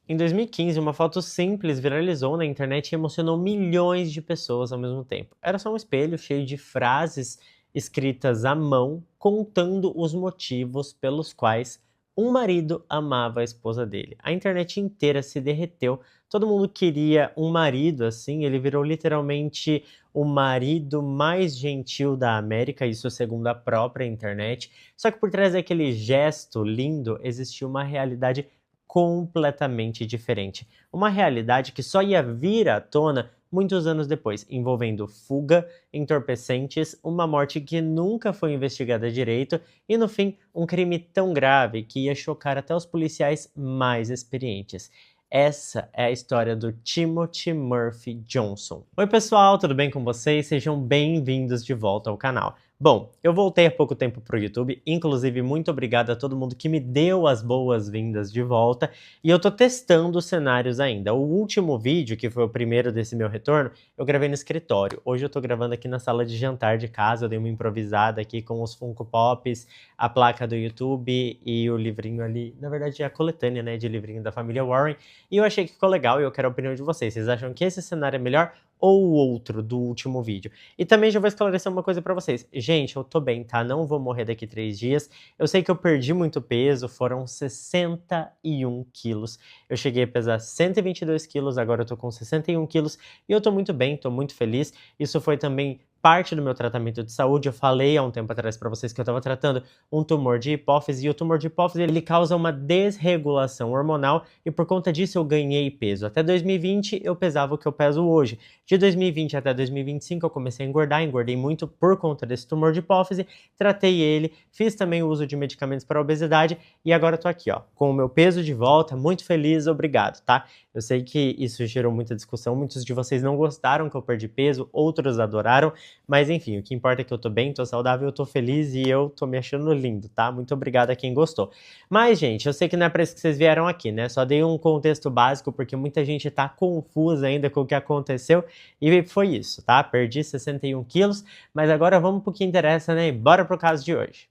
Em 2015, uma foto simples viralizou na internet e emocionou milhões de pessoas ao mesmo tempo. Era só um espelho cheio de frases escritas à mão, contando os motivos pelos quais um marido amava a esposa dele. A internet inteira se derreteu, todo mundo queria um marido assim, ele virou literalmente o marido mais gentil da América, isso segundo a própria internet. Só que por trás daquele gesto lindo existia uma realidade completamente diferente. Uma realidade que só ia vir à tona muitos anos depois, envolvendo fuga, entorpecentes, uma morte que nunca foi investigada direito e, no fim, um crime tão grave que ia chocar até os policiais mais experientes. Essa é a história do Timothy Murphy Johnson. Oi pessoal, tudo bem com vocês? Sejam bem-vindos de volta ao canal. Bom, eu voltei há pouco tempo para o YouTube, inclusive muito obrigado a todo mundo que me deu as boas-vindas de volta, e eu tô testando os cenários ainda. O último vídeo, que foi o primeiro desse meu retorno, eu gravei no escritório. Hoje eu tô gravando aqui na sala de jantar de casa, eu dei uma improvisada aqui com os Funko Pops, a placa do YouTube e o livrinho ali, na verdade é a coletânea, né, de livrinho da família Warren, e eu achei que ficou legal e eu quero a opinião de vocês. Vocês acham que esse cenário é melhor ou o outro do último vídeo? E também já vou esclarecer uma coisa pra vocês. Gente, eu tô bem, tá? Não vou morrer daqui 3 dias. Eu sei que eu perdi muito peso, foram 61 quilos. Eu cheguei a pesar 122 quilos, agora eu tô com 61 quilos e eu tô muito bem, tô muito feliz. Isso foi também parte do meu tratamento de saúde. Eu falei há um tempo atrás para vocês que eu estava tratando um tumor de hipófise, e o tumor de hipófise ele causa uma desregulação hormonal, e por conta disso eu ganhei peso. Até 2020 eu pesava o que eu peso hoje. De 2020 até 2025 eu comecei a engordar, engordei muito por conta desse tumor de hipófise, tratei ele, fiz também o uso de medicamentos para obesidade e agora eu tô aqui, ó, com o meu peso de volta, muito feliz, obrigado, tá? Eu sei que isso gerou muita discussão, muitos de vocês não gostaram que eu perdi peso, outros adoraram, mas enfim, o que importa é que eu tô bem, tô saudável, eu tô feliz e eu tô me achando lindo, tá? Muito obrigado a quem gostou. Mas, gente, eu sei que não é pra isso que vocês vieram aqui, né? Só dei um contexto básico porque muita gente tá confusa ainda com o que aconteceu e foi isso, tá? Perdi 61 quilos, mas agora vamos pro que interessa, né? E bora pro caso de hoje.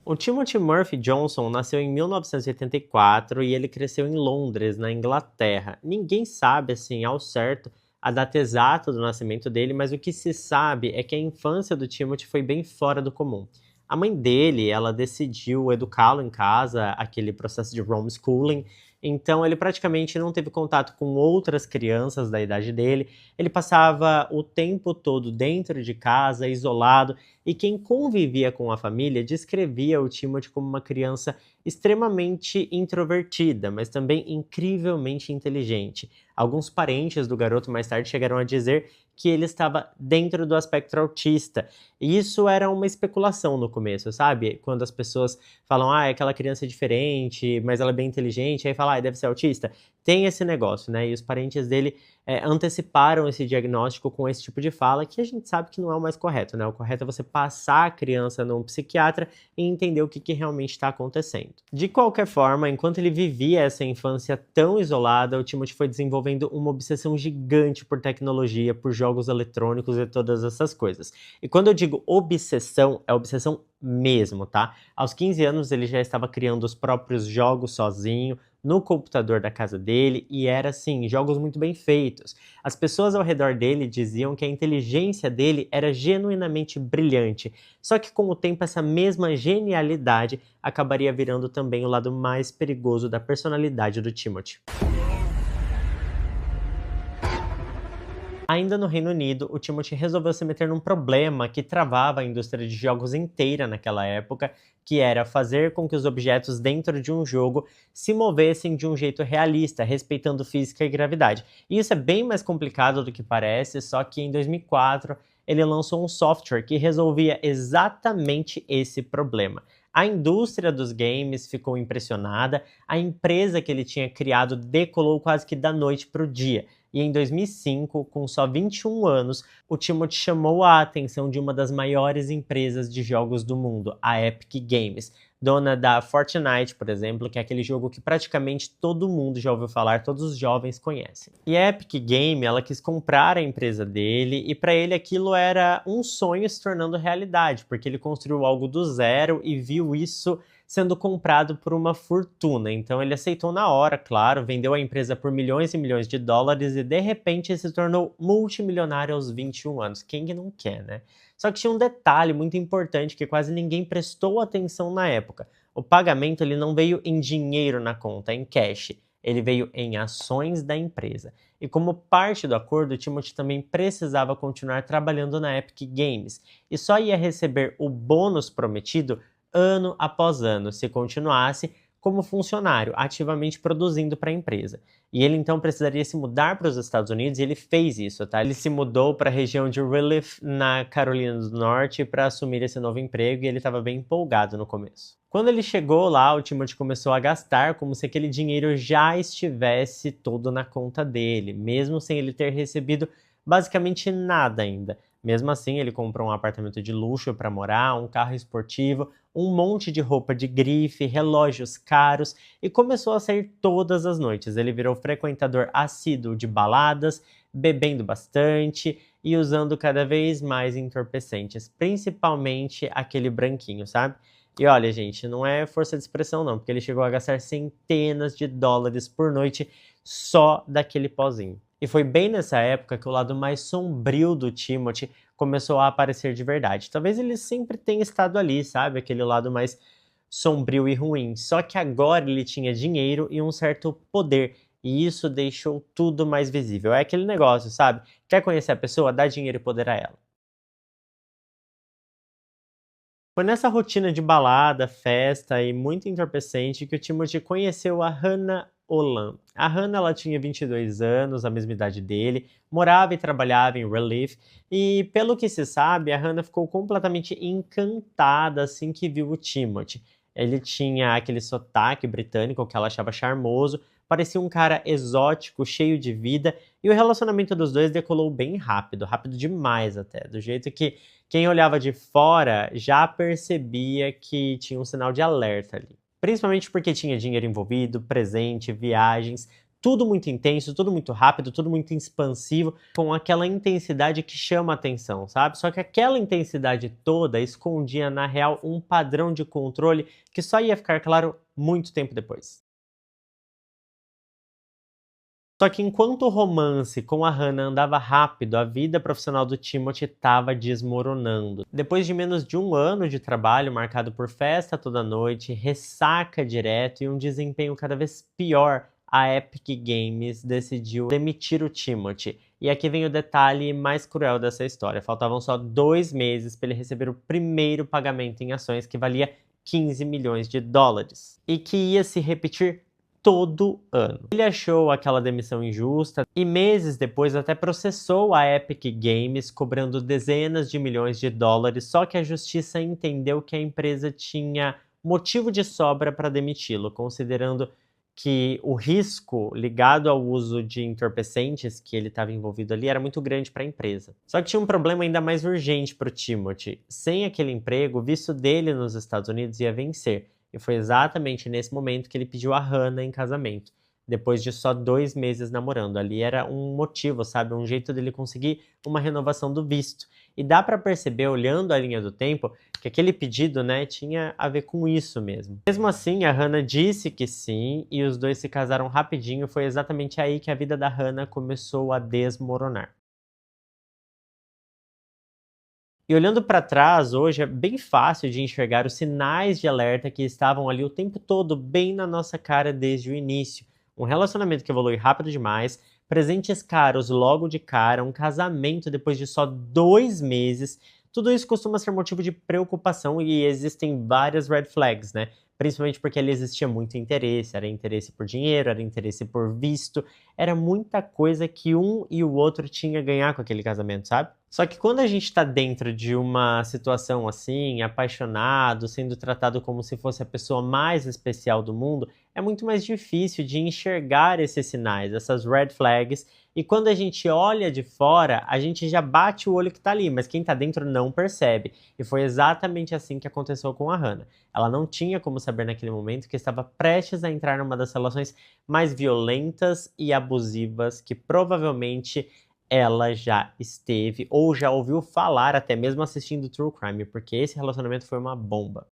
O Timothy Murphy Johnson nasceu em 1984 e ele cresceu em Londres, na Inglaterra. Ninguém sabe, assim, ao certo a data exata do nascimento dele, mas o que se sabe é que a infância do Timothy foi bem fora do comum. A mãe dele, ela decidiu educá-lo em casa, aquele processo de homeschooling, então ele praticamente não teve contato com outras crianças da idade dele, ele passava o tempo todo dentro de casa, isolado, e quem convivia com a família descrevia o Timothy como uma criança extremamente introvertida, mas também incrivelmente inteligente. Alguns parentes do garoto mais tarde chegaram a dizer que ele estava dentro do aspecto autista. E isso era uma especulação no começo, sabe? Quando as pessoas falam, ah, aquela criança é diferente, mas ela é bem inteligente, aí fala, ah, deve ser autista. Tem esse negócio, né? E os parentes dele anteciparam esse diagnóstico com esse tipo de fala, que a gente sabe que não é o mais correto, né? O correto é você passar a criança num psiquiatra e entender o que realmente está acontecendo. De qualquer forma, enquanto ele vivia essa infância tão isolada, o Timothy foi desenvolvendo uma obsessão gigante por tecnologia, por jogos eletrônicos e todas essas coisas. E quando eu digo obsessão, é obsessão mesmo, tá? Aos 15 anos ele já estava criando os próprios jogos sozinho, no computador da casa dele, e era assim, jogos muito bem feitos. As pessoas ao redor dele diziam que a inteligência dele era genuinamente brilhante, só que com o tempo essa mesma genialidade acabaria virando também o lado mais perigoso da personalidade do Timothy. Ainda no Reino Unido, o Timothy resolveu se meter num problema que travava a indústria de jogos inteira naquela época, que era fazer com que os objetos dentro de um jogo se movessem de um jeito realista, respeitando física e gravidade. E isso é bem mais complicado do que parece, só que em 2004 ele lançou um software que resolvia exatamente esse problema. A indústria dos games ficou impressionada, a empresa que ele tinha criado decolou quase que da noite para o dia. E em 2005, com só 21 anos, o Timothy chamou a atenção de uma das maiores empresas de jogos do mundo, a Epic Games. dona da Fortnite, por exemplo, que é aquele jogo que praticamente todo mundo já ouviu falar, todos os jovens conhecem. E a Epic Game, ela quis comprar a empresa dele e para ele aquilo era um sonho se tornando realidade, porque ele construiu algo do zero e viu isso sendo comprado por uma fortuna. Então ele aceitou na hora, claro, vendeu a empresa por milhões e milhões de dólares e de repente se tornou multimilionário aos 21 anos. Quem que não quer, né? Só que tinha um detalhe muito importante que quase ninguém prestou atenção na época. O pagamento ele não veio em dinheiro na conta, em cash. Ele veio em ações da empresa. E como parte do acordo, o Timothy também precisava continuar trabalhando na Epic Games e só ia receber o bônus prometido ano após ano, se continuasse como funcionário, ativamente produzindo para a empresa. E ele então precisaria se mudar para os Estados Unidos e ele fez isso, tá? Ele se mudou para a região de Raleigh, na Carolina do Norte, para assumir esse novo emprego e ele estava bem empolgado no começo. Quando ele chegou lá, o Timothy começou a gastar como se aquele dinheiro já estivesse todo na conta dele, mesmo sem ele ter recebido basicamente nada ainda. Mesmo assim, ele comprou um apartamento de luxo para morar, um carro esportivo, um monte de roupa de grife, relógios caros e começou a sair todas as noites. Ele virou frequentador assíduo de baladas, bebendo bastante e usando cada vez mais entorpecentes, principalmente aquele branquinho, sabe? E olha, gente, não é força de expressão não, porque ele chegou a gastar centenas de dólares por noite só daquele pozinho. E foi bem nessa época que o lado mais sombrio do Timothy começou a aparecer de verdade. Talvez ele sempre tenha estado ali, sabe? Aquele lado mais sombrio e ruim. Só que agora ele tinha dinheiro e um certo poder. E isso deixou tudo mais visível. É aquele negócio, sabe? Quer conhecer a pessoa? Dá dinheiro e poder a ela. Foi nessa rotina de balada, festa e muito entorpecente que o Timothy conheceu a Hannah Olan. A Hannah ela tinha 22 anos, a mesma idade dele, morava e trabalhava em Raleigh e, pelo que se sabe, a Hannah ficou completamente encantada assim que viu o Timothy. Ele tinha aquele sotaque britânico que ela achava charmoso, parecia um cara exótico, cheio de vida, e o relacionamento dos dois decolou bem rápido, rápido demais até, do jeito que quem olhava de fora já percebia que tinha um sinal de alerta ali. Principalmente porque tinha dinheiro envolvido, presente, viagens, tudo muito intenso, tudo muito rápido, tudo muito expansivo, com aquela intensidade que chama a atenção, sabe? Só que aquela intensidade toda escondia, na real, um padrão de controle que só ia ficar claro muito tempo depois. Só que enquanto o romance com a Hannah andava rápido, a vida profissional do Timothy estava desmoronando. Depois de menos de um ano de trabalho marcado por festa toda noite, ressaca direto e um desempenho cada vez pior, a Epic Games decidiu demitir o Timothy. E aqui vem o detalhe mais cruel dessa história. Faltavam só 2 meses para ele receber o primeiro pagamento em ações que valia 15 milhões de dólares. E que ia se repetir todo ano. Ele achou aquela demissão injusta e meses depois até processou a Epic Games cobrando dezenas de milhões de dólares, só que a justiça entendeu que a empresa tinha motivo de sobra para demiti-lo, considerando que o risco ligado ao uso de entorpecentes que ele estava envolvido ali era muito grande para a empresa. Só que tinha um problema ainda mais urgente para o Timothy. Sem aquele emprego, o visto dele nos Estados Unidos ia vencer. E foi exatamente nesse momento que ele pediu a Hannah em casamento, depois de só 2 meses namorando. Ali era um motivo, sabe? Um jeito dele conseguir uma renovação do visto. E dá pra perceber, olhando a linha do tempo, que aquele pedido, né, tinha a ver com isso mesmo. Mesmo assim, a Hannah disse que sim, e os dois se casaram rapidinho. Foi exatamente aí que a vida da Hannah começou a desmoronar. E olhando para trás, hoje é bem fácil de enxergar os sinais de alerta que estavam ali o tempo todo, bem na nossa cara desde o início. Um relacionamento que evolui rápido demais, presentes caros logo de cara, um casamento depois de só 2 meses. Tudo isso costuma ser motivo de preocupação e existem várias red flags, né? Principalmente porque ali existia muito interesse, era interesse por dinheiro, era interesse por visto, era muita coisa que um e o outro tinha a ganhar com aquele casamento, sabe? Só que quando a gente está dentro de uma situação assim, apaixonado, sendo tratado como se fosse a pessoa mais especial do mundo, é muito mais difícil de enxergar esses sinais, essas red flags, E quando a gente olha de fora, a gente já bate o olho que tá ali, mas quem tá dentro não percebe. E foi exatamente assim que aconteceu com a Hannah. Ela não tinha como saber naquele momento que estava prestes a entrar numa das relações mais violentas e abusivas que provavelmente ela já esteve ou já ouviu falar, até mesmo assistindo True Crime, porque esse relacionamento foi uma bomba.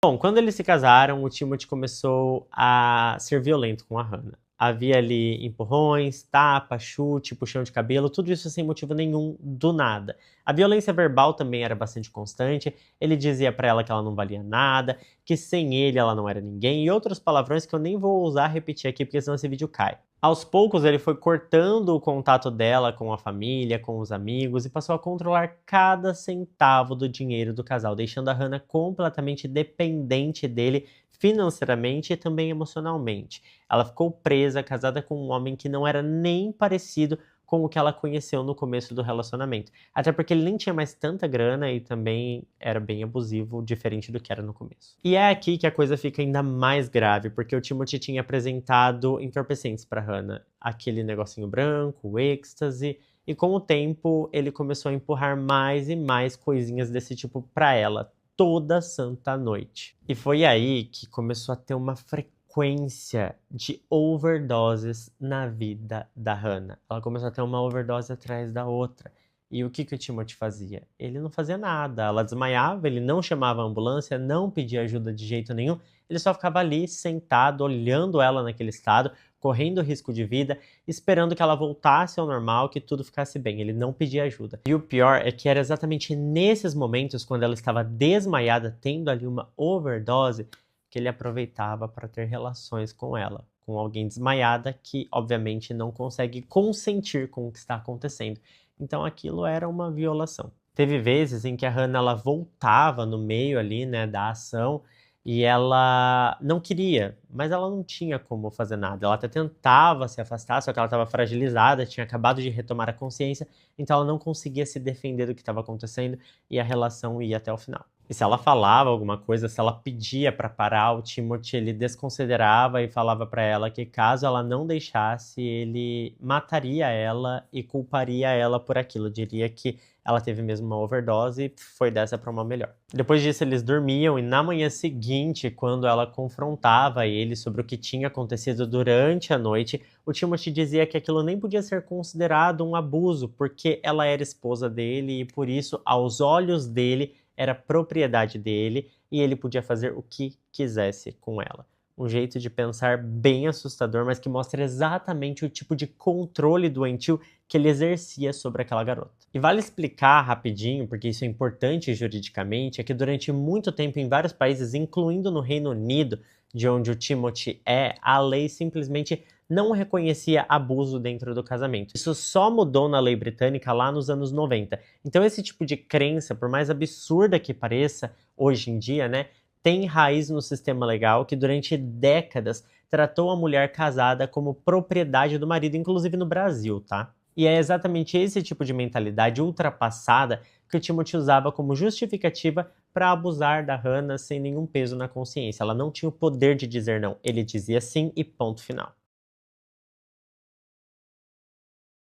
Bom, quando eles se casaram, o Timothy começou a ser violento com a Hannah. Havia ali empurrões, tapa, chute, puxão de cabelo, tudo isso sem motivo nenhum, do nada. A violência verbal também era bastante constante. Ele dizia pra ela que ela não valia nada, que sem ele ela não era ninguém, e outros palavrões que eu nem vou ousar repetir aqui, porque senão esse vídeo cai. Aos poucos, ele foi cortando o contato dela com a família, com os amigos e passou a controlar cada centavo do dinheiro do casal, deixando a Hannah completamente dependente dele financeiramente e também emocionalmente. Ela ficou presa, casada com um homem que não era nem parecido com o que ela conheceu no começo do relacionamento. Até porque ele nem tinha mais tanta grana e também era bem abusivo, diferente do que era no começo. E é aqui que a coisa fica ainda mais grave, porque o Timothy tinha apresentado entorpecentes para Hannah. Aquele negocinho branco, o êxtase, e com o tempo ele começou a empurrar mais e mais coisinhas desse tipo para ela, toda santa noite. E foi aí que começou a ter uma frequência de overdoses na vida da Hannah. Ela começou a ter uma overdose atrás da outra. E o que o Timothy fazia? Ele não fazia nada. Ela desmaiava, ele não chamava a ambulância, não pedia ajuda de jeito nenhum. Ele só ficava ali sentado, olhando ela naquele estado, correndo risco de vida, esperando que ela voltasse ao normal, que tudo ficasse bem. Ele não pedia ajuda. E o pior é que era exatamente nesses momentos, quando ela estava desmaiada, tendo ali uma overdose, que ele aproveitava para ter relações com ela, com alguém desmaiada que, obviamente, não consegue consentir com o que está acontecendo. Então aquilo era uma violação. Teve vezes em que a Hannah ela voltava no meio ali, né, da ação e ela não queria, mas ela não tinha como fazer nada. Ela até tentava se afastar, só que ela estava fragilizada, tinha acabado de retomar a consciência, então ela não conseguia se defender do que estava acontecendo e a relação ia até o final. E se ela falava alguma coisa, se ela pedia para parar, o Timothy ele desconsiderava e falava para ela que caso ela não deixasse, ele mataria ela e culparia ela por aquilo. Diria que ela teve mesmo uma overdose e foi dessa para uma melhor. Depois disso, eles dormiam e na manhã seguinte, quando ela confrontava ele sobre o que tinha acontecido durante a noite, o Timothy dizia que aquilo nem podia ser considerado um abuso, porque ela era esposa dele e por isso, aos olhos dele, era propriedade dele e ele podia fazer o que quisesse com ela. Um jeito de pensar bem assustador, mas que mostra exatamente o tipo de controle doentio que ele exercia sobre aquela garota. E vale explicar rapidinho, porque isso é importante juridicamente, é que durante muito tempo em vários países, incluindo no Reino Unido, de onde o Timothy é, a lei simplesmente não reconhecia abuso dentro do casamento. Isso só mudou na lei britânica lá nos anos 90. Então esse tipo de crença, por mais absurda que pareça hoje em dia, né, tem raiz no sistema legal que durante décadas tratou a mulher casada como propriedade do marido, inclusive no Brasil, tá? E é exatamente esse tipo de mentalidade ultrapassada que o Timothy usava como justificativa para abusar da Hannah sem nenhum peso na consciência. Ela não tinha o poder de dizer não. Ele dizia sim e ponto final.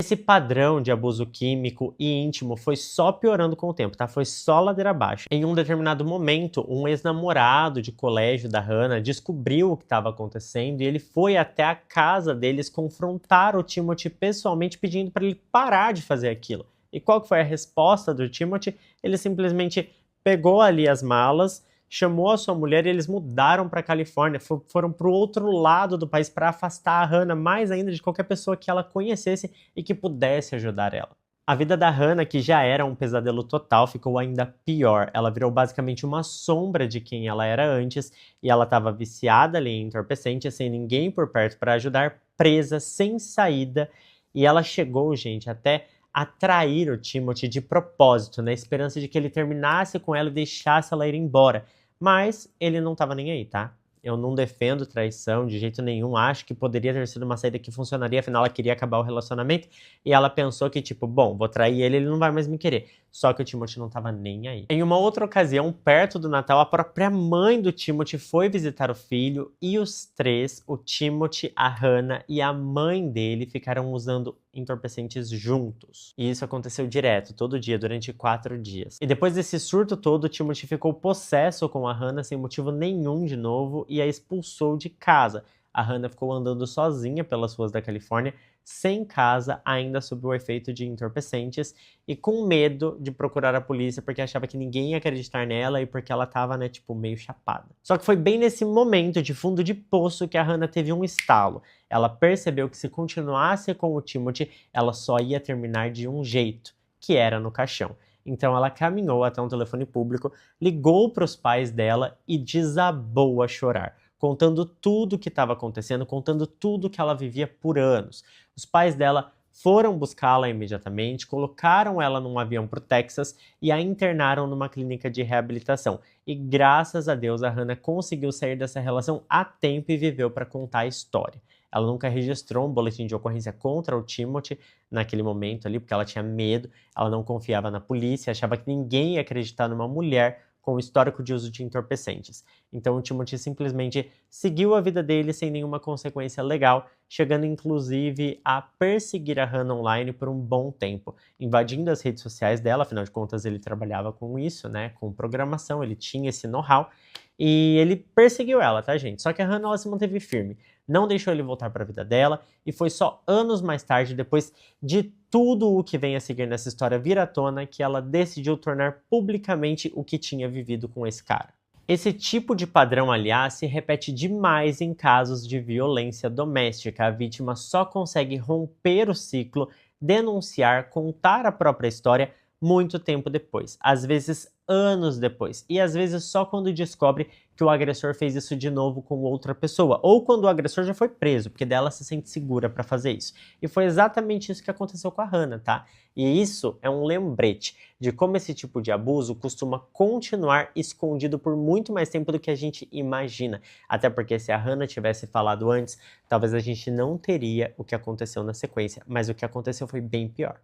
Esse padrão de abuso químico e íntimo foi só piorando com o tempo, tá? Foi só ladeira abaixo. Em um determinado momento, um ex-namorado de colégio da Hannah descobriu o que estava acontecendo e ele foi até a casa deles confrontar o Timothy pessoalmente, pedindo para ele parar de fazer aquilo. E qual que foi a resposta do Timothy? Ele simplesmente pegou ali as malas, chamou a sua mulher e eles mudaram para a Califórnia, foram para o outro lado do país para afastar a Hannah mais ainda de qualquer pessoa que ela conhecesse e que pudesse ajudar ela. A vida da Hannah, que já era um pesadelo total, ficou ainda pior. Ela virou basicamente uma sombra de quem ela era antes e ela estava viciada ali em entorpecente, sem ninguém por perto para ajudar, presa, sem saída. E ela chegou, gente, até atrair o Timothy de propósito, na esperança de que ele terminasse com ela e deixasse ela ir embora. Mas ele não estava nem aí, tá? Eu não defendo traição de jeito nenhum, acho que poderia ter sido uma saída que funcionaria, afinal ela queria acabar o relacionamento e ela pensou que tipo, bom, vou trair ele, ele não vai mais me querer. só que o Timothy não estava nem aí. Em uma outra ocasião, perto do Natal, a própria mãe do Timothy foi visitar o filho e os três, o Timothy, a Hannah e a mãe dele, ficaram usando entorpecentes juntos. E isso aconteceu direto, todo dia, durante 4 dias. E depois desse surto todo, o Timothy ficou possesso com a Hannah sem motivo nenhum de novo e a expulsou de casa. A Hannah ficou andando sozinha pelas ruas da Califórnia, sem casa, ainda sob o efeito de entorpecentes e com medo de procurar a polícia porque achava que ninguém ia acreditar nela e porque ela tava, né, tipo, meio chapada. Só que foi bem nesse momento de fundo de poço que a Hannah teve um estalo. Ela percebeu que se continuasse com o Timothy, ela só ia terminar de um jeito, que era no caixão. Então ela caminhou até um telefone público, ligou para os pais dela e desabou a chorar, contando tudo o que estava acontecendo, contando tudo que ela vivia por anos. Os pais dela foram buscá-la imediatamente, colocaram ela num avião para o Texas e a internaram numa clínica de reabilitação. E graças a Deus a Hannah conseguiu sair dessa relação a tempo e viveu para contar a história. Ela nunca registrou um boletim de ocorrência contra o Timothy naquele momento ali, porque ela tinha medo, ela não confiava na polícia, achava que ninguém ia acreditar numa mulher com histórico de uso de entorpecentes. Então o Timothy simplesmente seguiu a vida dele sem nenhuma consequência legal, chegando inclusive a perseguir a Hannah online por um bom tempo, invadindo as redes sociais dela, afinal de contas ele trabalhava com isso, né, com programação, ele tinha esse know-how, e ele perseguiu ela, tá, gente? Só que a Hannah, ela se manteve firme, não deixou ele voltar para a vida dela, e foi só anos mais tarde, depois de tudo o que vem a seguir nessa história vir à tona, que ela decidiu tornar publicamente o que tinha vivido com esse cara. Esse tipo de padrão, aliás, se repete demais em casos de violência doméstica. A vítima só consegue romper o ciclo, denunciar, contar a própria história muito tempo depois, às vezes anos depois, e às vezes só quando descobre que o agressor fez isso de novo com outra pessoa, ou quando o agressor já foi preso, porque dela se sente segura para fazer isso. E foi exatamente isso que aconteceu com a Hannah, tá? E isso é um lembrete de como esse tipo de abuso costuma continuar escondido por muito mais tempo do que a gente imagina. Até porque se a Hannah tivesse falado antes, talvez a gente não teria o que aconteceu na sequência, mas o que aconteceu foi bem pior.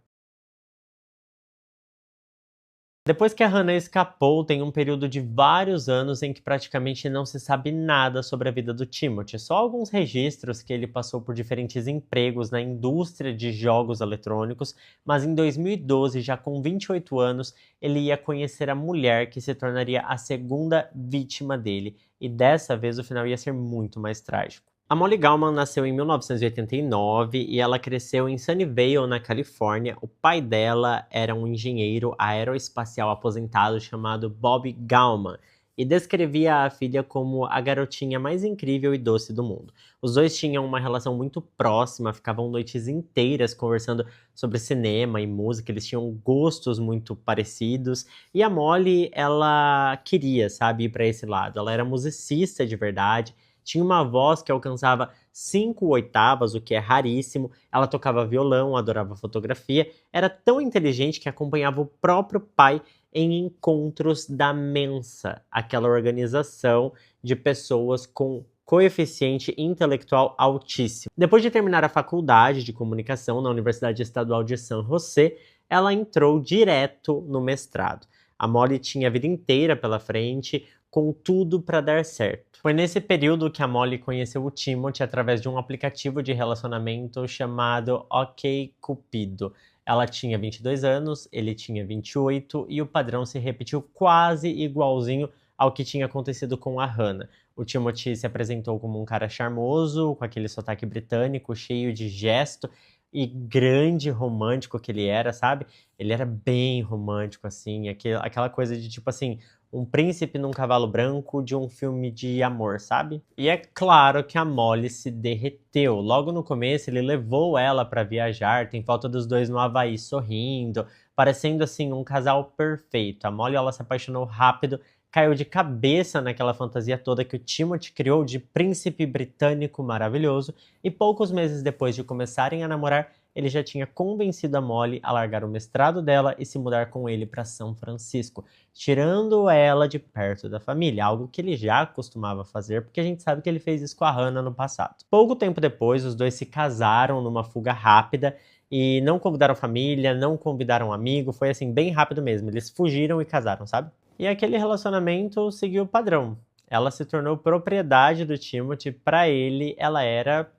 Depois que a Hannah escapou, tem um período de vários anos em que praticamente não se sabe nada sobre a vida do Timothy. Só alguns registros que ele passou por diferentes empregos na indústria de jogos eletrônicos, mas em 2012, já com 28 anos, ele ia conhecer a mulher que se tornaria a segunda vítima dele. E dessa vez o final ia ser muito mais trágico. A Molly Gauman nasceu em 1989 e ela cresceu em Sunnyvale, na Califórnia. O pai dela era um engenheiro aeroespacial aposentado chamado Bob Gauman e descrevia a filha como a garotinha mais incrível e doce do mundo. Os dois tinham uma relação muito próxima, ficavam noites inteiras conversando sobre cinema e música, eles tinham gostos muito parecidos e a Molly, ela queria, sabe, ir para esse lado. Ela era musicista de verdade. Tinha uma voz que alcançava 5 oitavas, o que é raríssimo. Ela tocava violão, adorava fotografia. Era tão inteligente que acompanhava o próprio pai em encontros da Mensa, aquela organização de pessoas com coeficiente intelectual altíssimo. Depois de terminar a faculdade de comunicação na Universidade Estadual de San José, ela entrou direto no mestrado. A Molly tinha a vida inteira pela frente, com tudo para dar certo. Foi nesse período que a Molly conheceu o Timothy através de um aplicativo de relacionamento chamado OkCupido. Ela tinha 22 anos, ele tinha 28 e o padrão se repetiu quase igualzinho ao que tinha acontecido com a Hannah. O Timothy se apresentou como um cara charmoso, com aquele sotaque britânico, cheio de gesto e grande romântico que ele era, sabe? Ele era bem romântico, assim, aquela coisa de tipo assim, um príncipe num cavalo branco de um filme de amor, sabe? E é claro que a Molly se derreteu. Logo no começo, ele levou ela para viajar, tem foto dos dois no Havaí sorrindo, parecendo assim um casal perfeito. A Molly, ela se apaixonou rápido, caiu de cabeça naquela fantasia toda que o Timothy criou de príncipe britânico maravilhoso, e poucos meses depois de começarem a namorar, ele já tinha convencido a Molly a largar o mestrado dela e se mudar com ele para São Francisco, tirando ela de perto da família, algo que ele já costumava fazer, porque a gente sabe que ele fez isso com a Hannah no passado. Pouco tempo depois, os dois se casaram numa fuga rápida, e não convidaram família, não convidaram amigo, foi assim, bem rápido mesmo. Eles fugiram e casaram, sabe? E aquele relacionamento seguiu o padrão. Ela se tornou propriedade do Timothy, pra ele, ela era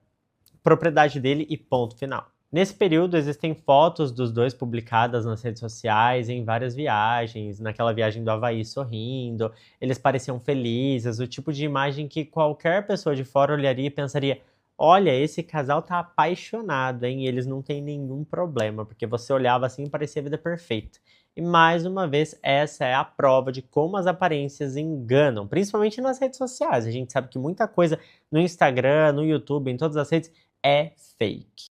propriedade dele e ponto final. Nesse período, existem fotos dos dois publicadas nas redes sociais, em várias viagens, naquela viagem do Havaí sorrindo, eles pareciam felizes, o tipo de imagem que qualquer pessoa de fora olharia e pensaria: olha, esse casal tá apaixonado, hein? E eles não têm nenhum problema, porque você olhava assim e parecia a vida perfeita. E mais uma vez, essa é a prova de como as aparências enganam, principalmente nas redes sociais. A gente sabe que muita coisa no Instagram, no YouTube, em todas as redes, é fake.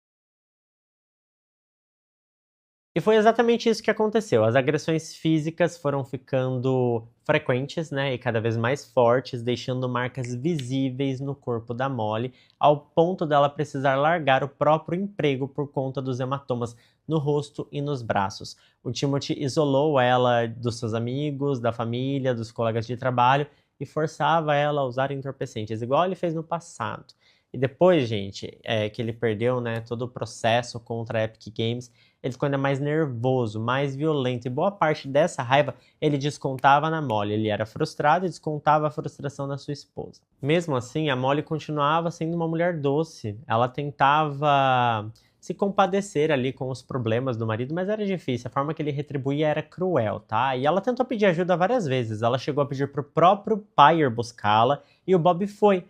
E foi exatamente isso que aconteceu. As agressões físicas foram ficando frequentes, né, e cada vez mais fortes, deixando marcas visíveis no corpo da Molly, ao ponto dela precisar largar o próprio emprego por conta dos hematomas no rosto e nos braços. O Timothy isolou ela dos seus amigos, da família, dos colegas de trabalho e forçava ela a usar entorpecentes, igual ele fez no passado. E depois, gente, que ele perdeu, né, todo o processo contra a Epic Games, ele ficou ainda mais nervoso, mais violento, e boa parte dessa raiva ele descontava na Molly. Ele era frustrado e descontava a frustração na sua esposa. Mesmo assim, a Molly continuava sendo uma mulher doce. Ela tentava se compadecer ali com os problemas do marido, mas era difícil. A forma que ele retribuía era cruel, tá? E ela tentou pedir ajuda várias vezes. Ela chegou a pedir pro próprio pai ir buscá-la, e o Bob foi.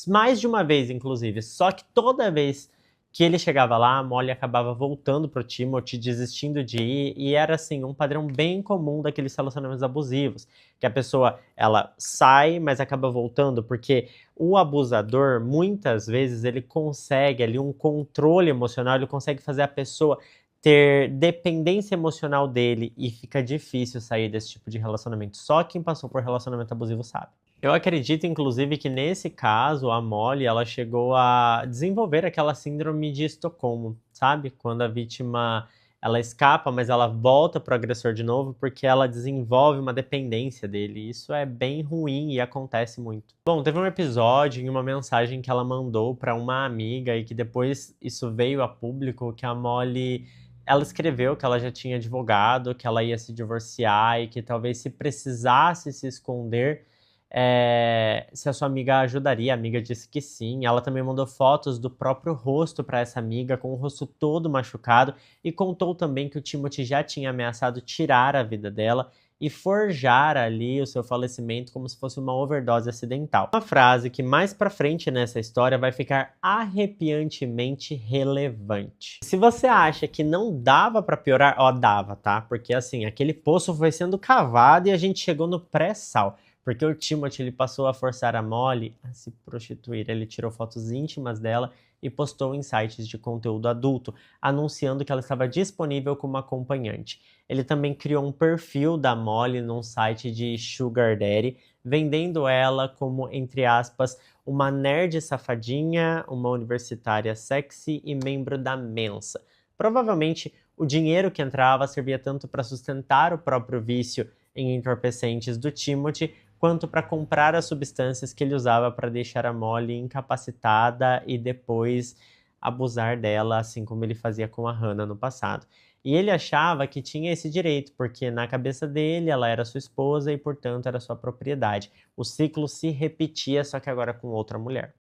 Mais de uma vez, inclusive. Só que toda vez que ele chegava lá, a Molly acabava voltando pro Timothy, desistindo de ir, e era assim, um padrão bem comum daqueles relacionamentos abusivos, que a pessoa, ela sai, mas acaba voltando, porque o abusador, muitas vezes, ele consegue ali um controle emocional, ele consegue fazer a pessoa ter dependência emocional dele, e fica difícil sair desse tipo de relacionamento. Só quem passou por relacionamento abusivo sabe. Eu acredito, inclusive, que nesse caso, a Molly, ela chegou a desenvolver aquela síndrome de Estocolmo, sabe? Quando a vítima, ela escapa, mas ela volta pro agressor de novo porque ela desenvolve uma dependência dele. Isso é bem ruim e acontece muito. Bom, teve um episódio em uma mensagem que ela mandou para uma amiga e que depois isso veio a público, que a Molly, ela escreveu que ela já tinha advogado, que ela ia se divorciar e que talvez se precisasse se esconder, se a sua amiga ajudaria. A amiga disse que sim. Ela também mandou fotos do próprio rosto para essa amiga, com o rosto todo machucado, e contou também que o Timothy já tinha ameaçado tirar a vida dela e forjar ali o seu falecimento como se fosse uma overdose acidental. Uma frase que mais pra frente nessa história vai ficar arrepiantemente relevante. Se você acha que não dava pra piorar, ó, dava, tá? Porque assim, aquele poço foi sendo cavado e a gente chegou no pré-sal. Porque o Timothy, ele passou a forçar a Molly a se prostituir. Ele tirou fotos íntimas dela e postou em sites de conteúdo adulto, anunciando que ela estava disponível como acompanhante. Ele também criou um perfil da Molly num site de Sugar Daddy, vendendo ela como, entre aspas, uma nerd safadinha, uma universitária sexy e membro da Mensa. Provavelmente, o dinheiro que entrava servia tanto para sustentar o próprio vício em entorpecentes do Timothy, quanto para comprar as substâncias que ele usava para deixar a Molly incapacitada e depois abusar dela, assim como ele fazia com a Hannah no passado. E ele achava que tinha esse direito, porque na cabeça dele ela era sua esposa e, portanto, era sua propriedade. O ciclo se repetia, só que agora com outra mulher.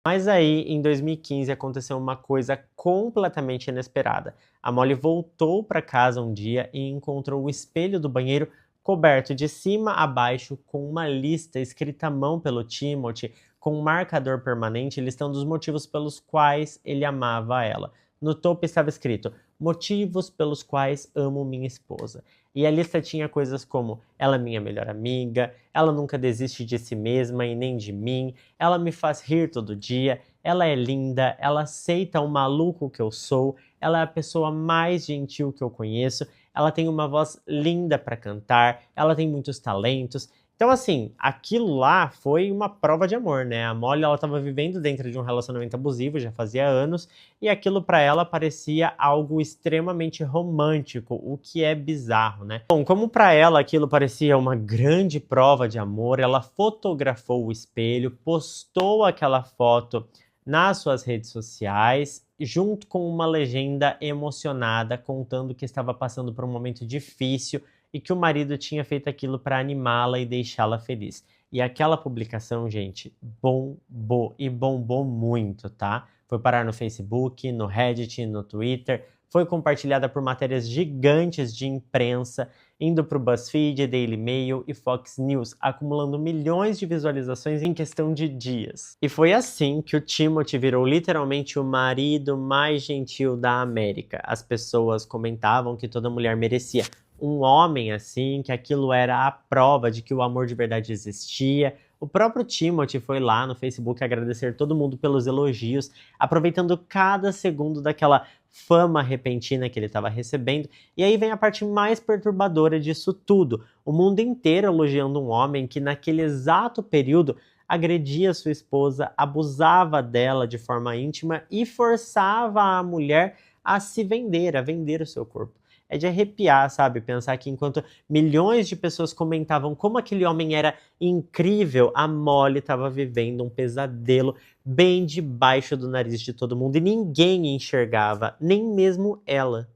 Mas aí, em 2015, aconteceu uma coisa completamente inesperada. A Molly voltou para casa um dia e encontrou o espelho do banheiro coberto de cima a baixo com uma lista escrita à mão pelo Timothy, com um marcador permanente listando os motivos pelos quais ele amava ela. No topo estava escrito: motivos pelos quais amo minha esposa. E a lista tinha coisas como: ela é minha melhor amiga, ela nunca desiste de si mesma e nem de mim, ela me faz rir todo dia, ela é linda, ela aceita o maluco que eu sou, ela é a pessoa mais gentil que eu conheço, ela tem uma voz linda para cantar, ela tem muitos talentos. Então, assim, aquilo lá foi uma prova de amor, né? A Molly, ela estava vivendo dentro de um relacionamento abusivo, já fazia anos, e aquilo para ela parecia algo extremamente romântico, o que é bizarro, né? Bom, como para ela aquilo parecia uma grande prova de amor, ela fotografou o espelho, postou aquela foto nas suas redes sociais, junto com uma legenda emocionada contando que estava passando por um momento difícil e que o marido tinha feito aquilo para animá-la e deixá-la feliz. E aquela publicação, gente, bombou e bombou muito, tá? Foi parar no Facebook, no Reddit, no Twitter, foi compartilhada por matérias gigantes de imprensa, indo para o BuzzFeed, Daily Mail e Fox News, acumulando milhões de visualizações em questão de dias. E foi assim que o Timothy virou literalmente o marido mais gentil da América. As pessoas comentavam que toda mulher merecia um homem assim, que aquilo era a prova de que o amor de verdade existia. O próprio Timothy foi lá no Facebook agradecer todo mundo pelos elogios, aproveitando cada segundo daquela fama repentina que ele estava recebendo. E aí vem a parte mais perturbadora disso tudo. O mundo inteiro elogiando um homem que naquele exato período agredia sua esposa, abusava dela de forma íntima e forçava a mulher a se vender, a vender o seu corpo. É de arrepiar, sabe? Pensar que enquanto milhões de pessoas comentavam como aquele homem era incrível, a Molly estava vivendo um pesadelo bem debaixo do nariz de todo mundo e ninguém enxergava, nem mesmo ela.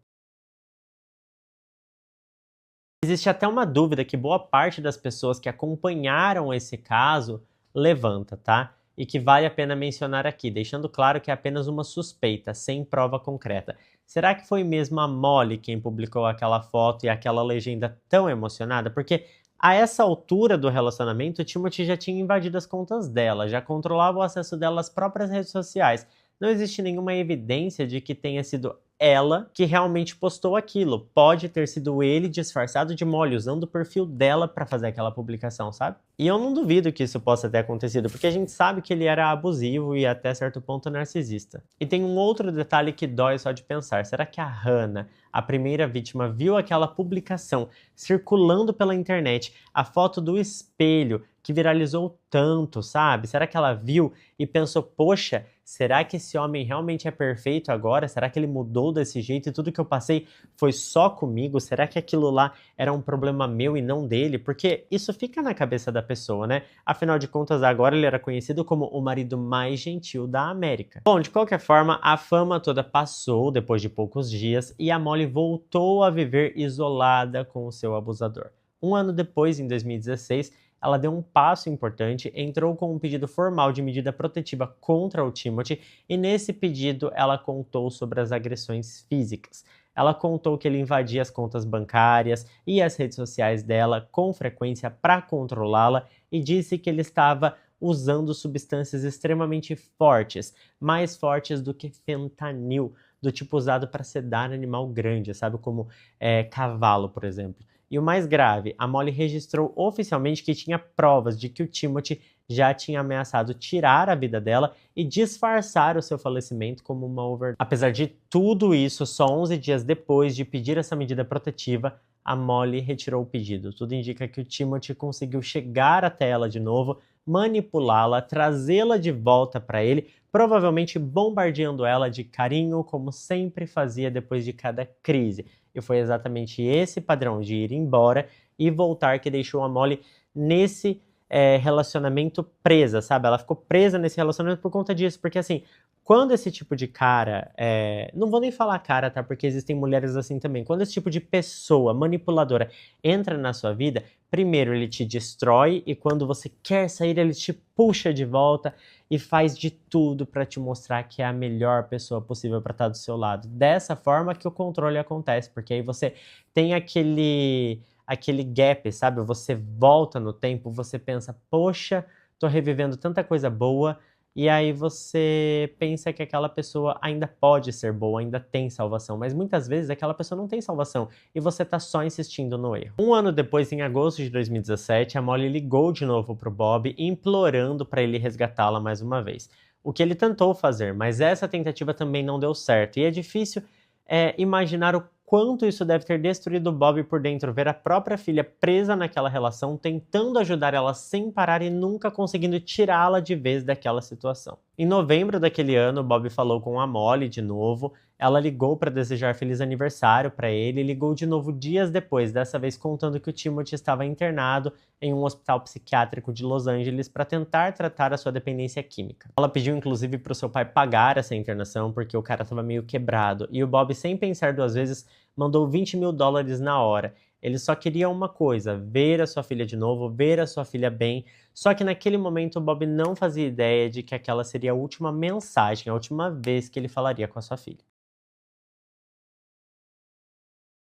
Existe até uma dúvida que boa parte das pessoas que acompanharam esse caso levanta, tá? E que vale a pena mencionar aqui, deixando claro que é apenas uma suspeita, sem prova concreta. Será que foi mesmo a Molly quem publicou aquela foto e aquela legenda tão emocionada? Porque a essa altura do relacionamento, o Timothy já tinha invadido as contas dela, já controlava o acesso dela às próprias redes sociais. Não existe nenhuma evidência de que tenha sido ela que realmente postou aquilo. Pode ter sido ele disfarçado de Molly, usando o perfil dela para fazer aquela publicação, sabe? E eu não duvido que isso possa ter acontecido, porque a gente sabe que ele era abusivo e até certo ponto narcisista. E tem um outro detalhe que dói só de pensar. Será que a Hannah, a primeira vítima, viu aquela publicação circulando pela internet, a foto do espelho que viralizou tanto, sabe? Será que ela viu e pensou, poxa, será que esse homem realmente é perfeito agora? Será que ele mudou desse jeito e tudo que eu passei foi só comigo? Será que aquilo lá era um problema meu e não dele? Porque isso fica na cabeça da pessoa, né? Afinal de contas, agora ele era conhecido como o marido mais gentil da América. Bom, de qualquer forma, a fama toda passou depois de poucos dias e a Molly voltou a viver isolada com o seu abusador. Um ano depois, em 2016, ela deu um passo importante, entrou com um pedido formal de medida protetiva contra o Timothy e nesse pedido ela contou sobre as agressões físicas. Ela contou que ele invadia as contas bancárias e as redes sociais dela com frequência para controlá-la e disse que ele estava usando substâncias extremamente fortes, mais fortes do que fentanil, do tipo usado para sedar animal grande, sabe, como cavalo, por exemplo. E o mais grave, a Molly registrou oficialmente que tinha provas de que o Timothy já tinha ameaçado tirar a vida dela e disfarçar o seu falecimento como uma overdose. Apesar de tudo isso, só 11 dias depois de pedir essa medida protetiva, a Molly retirou o pedido. Tudo indica que o Timothy conseguiu chegar até ela de novo, manipulá-la, trazê-la de volta para ele, provavelmente bombardeando ela de carinho, como sempre fazia depois de cada crise. E foi exatamente esse padrão de ir embora e voltar que deixou a Molly nesse relacionamento presa, sabe? Ela ficou presa nesse relacionamento por conta disso, porque assim, quando esse tipo de cara, não vou nem falar cara, tá? Porque existem mulheres assim também. Quando esse tipo de pessoa manipuladora entra na sua vida, primeiro ele te destrói e quando você quer sair, ele te puxa de volta e faz de tudo para te mostrar que é a melhor pessoa possível para estar do seu lado. Dessa forma que o controle acontece, porque aí você tem aquele gap, sabe? Você volta no tempo, você pensa, poxa, tô revivendo tanta coisa boa, e aí você pensa que aquela pessoa ainda pode ser boa, ainda tem salvação, mas muitas vezes aquela pessoa não tem salvação e você tá só insistindo no erro. Um ano depois, em agosto de 2017, a Molly ligou de novo pro Bob, implorando para ele resgatá-la mais uma vez. O que ele tentou fazer, mas essa tentativa também não deu certo, e é difícil imaginar o quanto isso deve ter destruído o Bob por dentro, ver a própria filha presa naquela relação, tentando ajudar ela sem parar e nunca conseguindo tirá-la de vez daquela situação. Em novembro daquele ano, Bob falou com a Molly de novo. Ela ligou para desejar feliz aniversário para ele e ligou de novo dias depois, dessa vez contando que o Timothy estava internado em um hospital psiquiátrico de Los Angeles para tentar tratar a sua dependência química. Ela pediu inclusive para o seu pai pagar essa internação porque o cara estava meio quebrado e o Bob, sem pensar duas vezes, mandou $20.000 na hora. Ele só queria uma coisa: ver a sua filha de novo, ver a sua filha bem. Só que naquele momento o Bob não fazia ideia de que aquela seria a última mensagem, a última vez que ele falaria com a sua filha.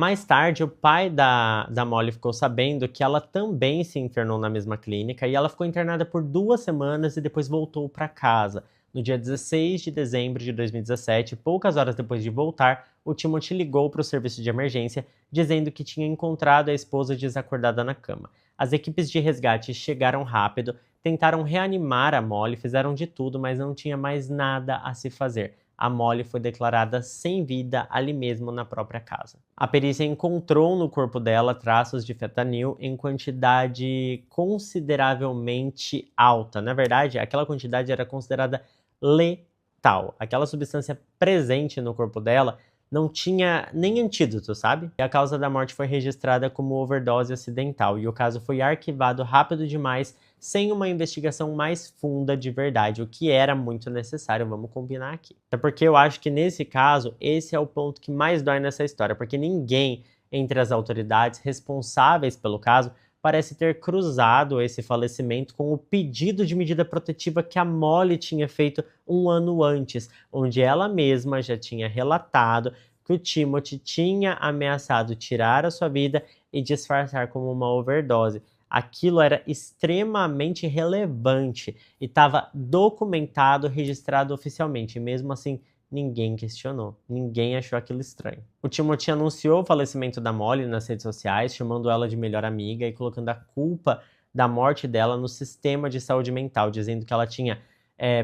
Mais tarde, o pai da Molly ficou sabendo que ela também se internou na mesma clínica e ela ficou internada por 2 semanas e depois voltou para casa. No dia 16 de dezembro de 2017, poucas horas depois de voltar, o Timothy ligou para o serviço de emergência dizendo que tinha encontrado a esposa desacordada na cama. As equipes de resgate chegaram rápido, tentaram reanimar a Molly, fizeram de tudo, mas não tinha mais nada a se fazer. A Molly foi declarada sem vida ali mesmo na própria casa. A perícia encontrou no corpo dela traços de fentanil em quantidade consideravelmente alta. Na verdade, aquela quantidade era considerada letal. Aquela substância presente no corpo dela não tinha nem antídoto, sabe? E a causa da morte foi registrada como overdose acidental e o caso foi arquivado rápido demais, sem uma investigação mais funda de verdade, o que era muito necessário, vamos combinar aqui. Até porque eu acho que nesse caso, esse é o ponto que mais dói nessa história, porque ninguém entre as autoridades responsáveis pelo caso parece ter cruzado esse falecimento com o pedido de medida protetiva que a Molly tinha feito um ano antes, onde ela mesma já tinha relatado que o Timothy tinha ameaçado tirar a sua vida e disfarçar como uma overdose. Aquilo era extremamente relevante e estava documentado, registrado oficialmente. E mesmo assim, ninguém questionou, ninguém achou aquilo estranho. O Timothy anunciou o falecimento da Molly nas redes sociais, chamando ela de melhor amiga e colocando a culpa da morte dela no sistema de saúde mental, dizendo que ela tinha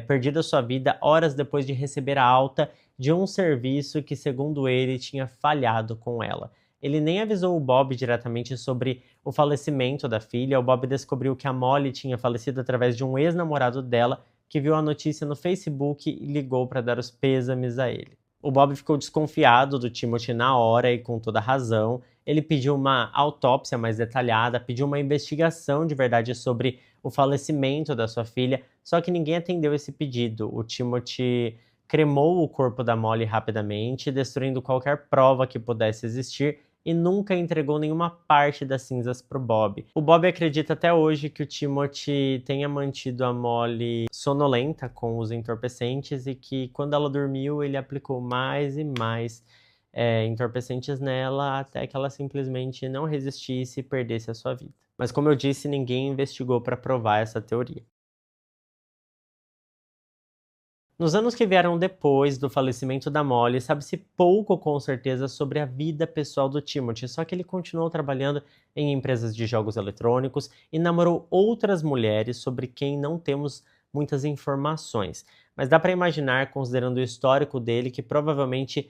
perdido a sua vida horas depois de receber a alta de um serviço que, segundo ele, tinha falhado com ela. Ele nem avisou o Bob diretamente sobre o falecimento da filha. O Bob descobriu que a Molly tinha falecido através de um ex-namorado dela, que viu a notícia no Facebook e ligou para dar os pêsames a ele. O Bob ficou desconfiado do Timothy na hora e com toda razão. Ele pediu uma autópsia mais detalhada, pediu uma investigação de verdade sobre o falecimento da sua filha, só que ninguém atendeu esse pedido. O Timothy cremou o corpo da Molly rapidamente, destruindo qualquer prova que pudesse existir, e nunca entregou nenhuma parte das cinzas para o Bob. O Bob acredita até hoje que o Timothy tenha mantido a Molly sonolenta com os entorpecentes e que quando ela dormiu ele aplicou mais e mais entorpecentes nela até que ela simplesmente não resistisse e perdesse a sua vida. Mas como eu disse, ninguém investigou para provar essa teoria. Nos anos que vieram depois do falecimento da Molly, sabe-se pouco com certeza sobre a vida pessoal do Timothy, só que ele continuou trabalhando em empresas de jogos eletrônicos e namorou outras mulheres sobre quem não temos muitas informações. Mas dá para imaginar, considerando o histórico dele, que provavelmente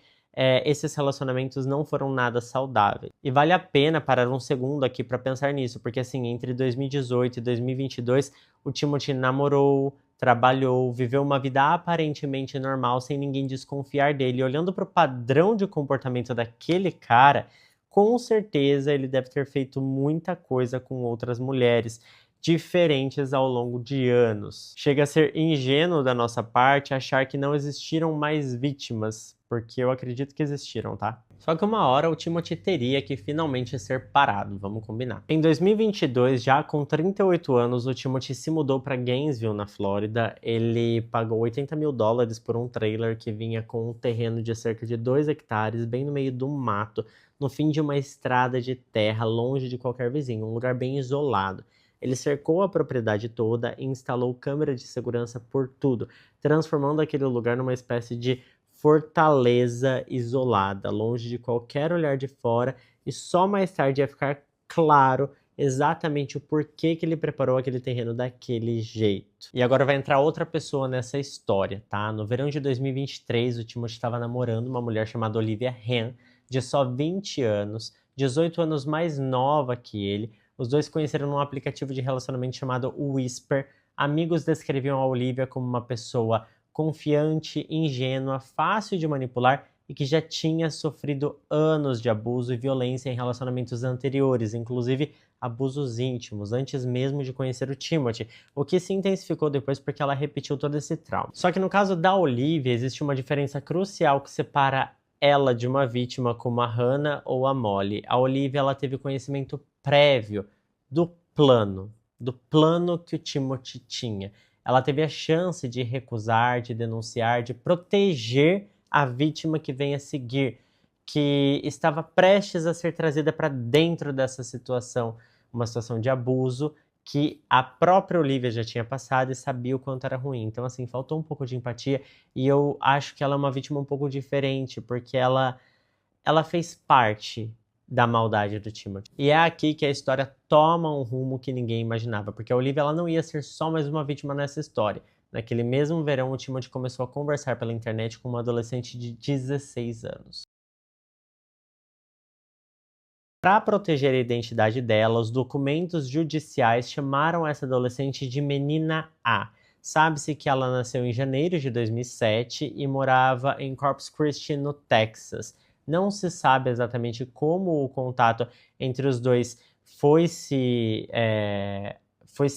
esses relacionamentos não foram nada saudáveis. E vale a pena parar um segundo aqui para pensar nisso, porque assim, entre 2018 e 2022, o Timothy namorou, trabalhou, viveu uma vida aparentemente normal, sem ninguém desconfiar dele. E olhando para o padrão de comportamento daquele cara, com certeza ele deve ter feito muita coisa com outras mulheres diferentes ao longo de anos. Chega a ser ingênuo da nossa parte achar que não existiram mais vítimas, porque eu acredito que existiram, tá? Só que uma hora o Timothy teria que finalmente ser parado, vamos combinar. Em 2022, já com 38 anos, o Timothy se mudou para Gainesville, na Flórida. Ele pagou $80.000 por um trailer que vinha com um terreno de cerca de 2 hectares, bem no meio do mato, no fim de uma estrada de terra, longe de qualquer vizinho, um lugar bem isolado. Ele cercou a propriedade toda e instalou câmeras de segurança por tudo, transformando aquele lugar numa espécie de fortaleza isolada, longe de qualquer olhar de fora, e só mais tarde ia ficar claro exatamente o porquê que ele preparou aquele terreno daquele jeito. E agora vai entrar outra pessoa nessa história, tá? No verão de 2023, o Timothy estava namorando uma mulher chamada Olivia Ham, de só 20 anos, 18 anos mais nova que ele. Os dois se conheceram num aplicativo de relacionamento chamado Whisper. Amigos descreviam a Olivia como uma pessoa confiante, ingênua, fácil de manipular e que já tinha sofrido anos de abuso e violência em relacionamentos anteriores, inclusive abusos íntimos, antes mesmo de conhecer o Timothy, o que se intensificou depois porque ela repetiu todo esse trauma. Só que no caso da Olivia, existe uma diferença crucial que separa ela de uma vítima como a Hannah ou a Molly. A Olivia, ela teve conhecimento prévio do plano que o Timothy tinha. Ela teve a chance de recusar, de denunciar, de proteger a vítima que vem a seguir, que estava prestes a ser trazida para dentro dessa situação, uma situação de abuso que a própria Olivia já tinha passado e sabia o quanto era ruim. Então, assim, faltou um pouco de empatia e eu acho que ela é uma vítima um pouco diferente, porque ela fez parte da maldade do Timothy. E é aqui que a história toma um rumo que ninguém imaginava, porque a Olivia ela não ia ser só mais uma vítima nessa história. Naquele mesmo verão, o Timothy começou a conversar pela internet com uma adolescente de 16 anos. Para proteger a identidade dela, os documentos judiciais chamaram essa adolescente de Menina A. Sabe-se que ela nasceu em janeiro de 2007 e morava em Corpus Christi, no Texas. Não se sabe exatamente como o contato entre os dois foi se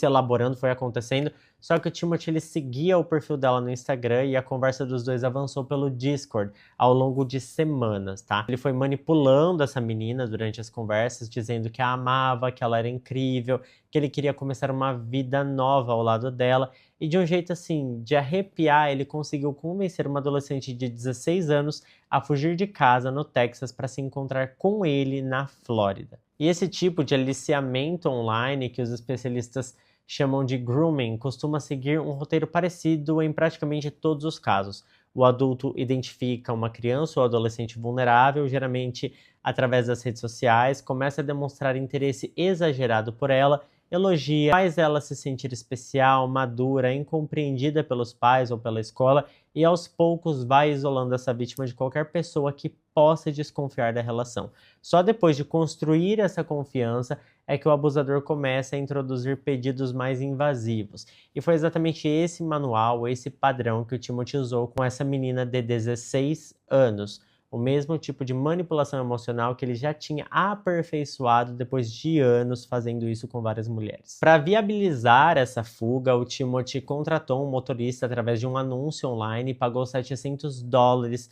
elaborando, foi acontecendo, só que o Timothy ele seguia o perfil dela no Instagram e a conversa dos dois avançou pelo Discord ao longo de semanas, tá? Ele foi manipulando essa menina durante as conversas, dizendo que a amava, que ela era incrível, que ele queria começar uma vida nova ao lado dela, e de um jeito assim, de arrepiar, ele conseguiu convencer uma adolescente de 16 anos a fugir de casa no Texas para se encontrar com ele na Flórida. E esse tipo de aliciamento online que os especialistas chamam de grooming costuma seguir um roteiro parecido em praticamente todos os casos. O adulto identifica uma criança ou adolescente vulnerável, geralmente através das redes sociais, começa a demonstrar interesse exagerado por ela, elogia, faz ela se sentir especial, madura, incompreendida pelos pais ou pela escola e aos poucos vai isolando essa vítima de qualquer pessoa que possa desconfiar da relação. Só depois de construir essa confiança é que o abusador começa a introduzir pedidos mais invasivos. E foi exatamente esse manual, esse padrão que o Timothy usou com essa menina de 16 anos. O mesmo tipo de manipulação emocional que ele já tinha aperfeiçoado depois de anos fazendo isso com várias mulheres. Para viabilizar essa fuga, o Timothy contratou um motorista através de um anúncio online e pagou $700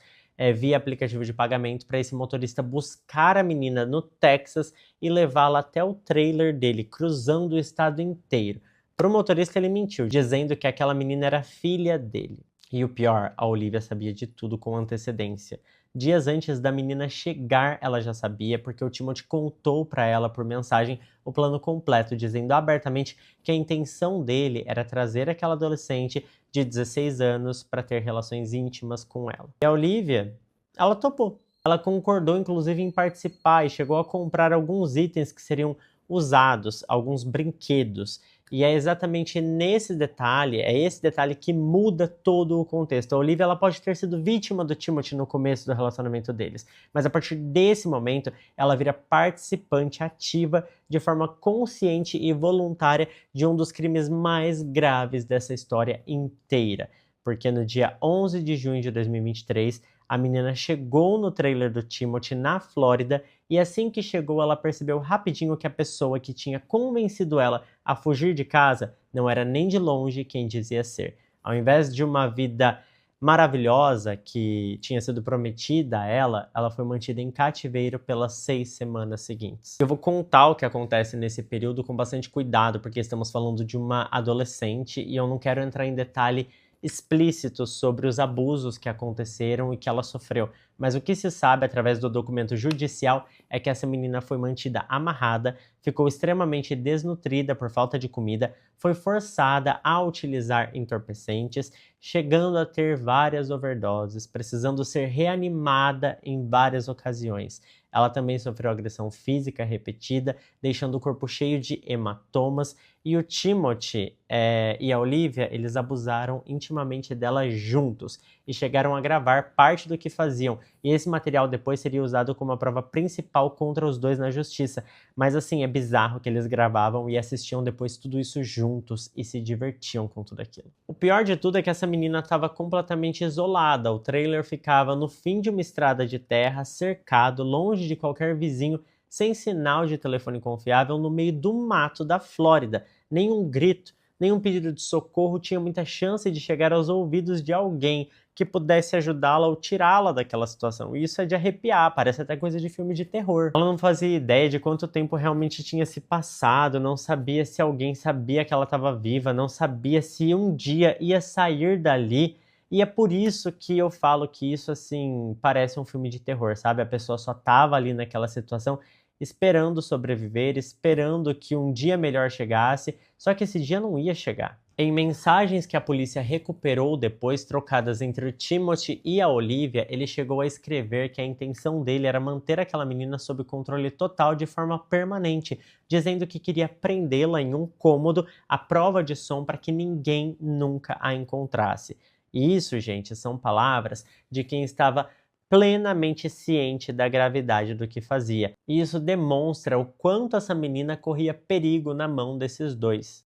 via aplicativo de pagamento para esse motorista buscar a menina no Texas e levá-la até o trailer dele, cruzando o estado inteiro. Para o motorista ele mentiu, dizendo que aquela menina era filha dele. E o pior, a Olivia sabia de tudo com antecedência. Dias antes da menina chegar, ela já sabia, porque o Timothy contou para ela por mensagem o plano completo, dizendo abertamente que a intenção dele era trazer aquela adolescente de 16 anos para ter relações íntimas com ela. E a Olivia, ela topou. Ela concordou, inclusive, em participar e chegou a comprar alguns itens que seriam usados, alguns brinquedos. E é exatamente nesse detalhe, é esse detalhe que muda todo o contexto. A Olivia ela pode ter sido vítima do Timothy no começo do relacionamento deles, mas a partir desse momento ela vira participante ativa de forma consciente e voluntária de um dos crimes mais graves dessa história inteira. Porque no dia 11 de junho de 2023, a menina chegou no trailer do Timothy na Flórida e assim que chegou ela percebeu rapidinho que a pessoa que tinha convencido ela a fugir de casa não era nem de longe quem dizia ser. Ao invés de uma vida maravilhosa que tinha sido prometida a ela, ela foi mantida em cativeiro pelas 6 semanas seguintes. Eu vou contar o que acontece nesse período com bastante cuidado, porque estamos falando de uma adolescente e eu não quero entrar em detalhe explícitos sobre os abusos que aconteceram e que ela sofreu. Mas o que se sabe através do documento judicial é que essa menina foi mantida amarrada, ficou extremamente desnutrida por falta de comida, foi forçada a utilizar entorpecentes, chegando a ter várias overdoses, precisando ser reanimada em várias ocasiões. Ela também sofreu agressão física repetida, deixando o corpo cheio de hematomas, e o Timothy e a Olivia, eles abusaram intimamente dela juntos e chegaram a gravar parte do que faziam. E esse material depois seria usado como a prova principal contra os dois na justiça. Mas assim, é bizarro que eles gravavam e assistiam depois tudo isso juntos e se divertiam com tudo aquilo. O pior de tudo é que essa menina estava completamente isolada. O trailer ficava no fim de uma estrada de terra, cercado, longe de qualquer vizinho, sem sinal de telefone confiável, no meio do mato da Flórida. Nenhum grito, nenhum pedido de socorro tinha muita chance de chegar aos ouvidos de alguém que pudesse ajudá-la ou tirá-la daquela situação. E isso é de arrepiar, parece até coisa de filme de terror. Ela não fazia ideia de quanto tempo realmente tinha se passado, não sabia se alguém sabia que ela estava viva, não sabia se um dia ia sair dali. E é por isso que eu falo que isso, assim, parece um filme de terror, sabe? A pessoa só tava ali naquela situação esperando sobreviver, esperando que um dia melhor chegasse, só que esse dia não ia chegar. Em mensagens que a polícia recuperou depois, trocadas entre o Timothy e a Olivia, ele chegou a escrever que a intenção dele era manter aquela menina sob controle total de forma permanente, dizendo que queria prendê-la em um cômodo à prova de som para que ninguém nunca a encontrasse. E isso, gente, são palavras de quem estava plenamente ciente da gravidade do que fazia. E isso demonstra o quanto essa menina corria perigo na mão desses dois.